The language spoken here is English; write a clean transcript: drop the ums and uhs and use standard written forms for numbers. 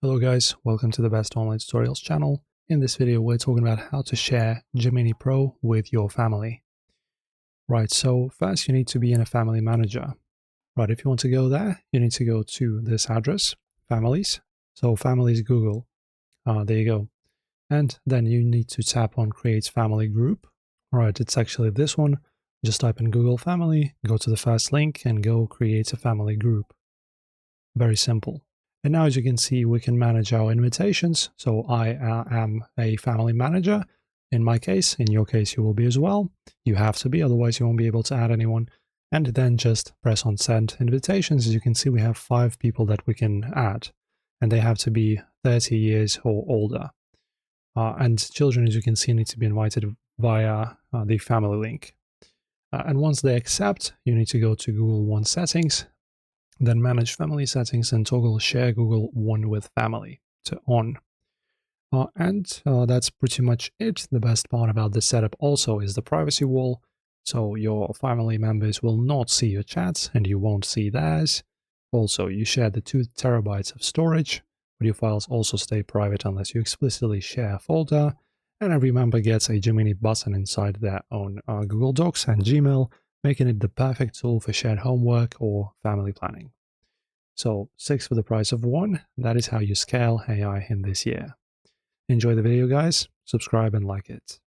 Hello guys, welcome to the Best Online Tutorials channel. In this video we're talking about how to share Gemini Pro with your family. Right, so first you need to be in a family manager. Right, if you want to go there, you need to go to this address, families. So families Google, there you go. And then you need to tap on create family group. Right, it's actually this one. Just type in Google family, go to the first link and go create a family group. Very simple. And now, as you can see, we can manage our invitations. So I am a family manager. In my case, in your case, you will be as well. You have to be, otherwise you won't be able to add anyone. And then just press on send invitations. As you can see, we have 5 people that we can add, and they have to be 30 years or older. And children, as you can see, need to be invited via the family link. And once they accept, you need to go to Google One settings, then manage family settings and toggle share Google One with family to on. That's pretty much it. The best part about this setup also is the privacy wall. So your family members will not see your chats and you won't see theirs. Also, you share the 2 terabytes of storage, but your files also stay private unless you explicitly share a folder. And every member gets a Gemini button inside their own Google Docs and Gmail, making it the perfect tool for shared homework or family planning. So 6 for the price of 1, that is how you scale AI in this year. Enjoy the video guys, subscribe and like it.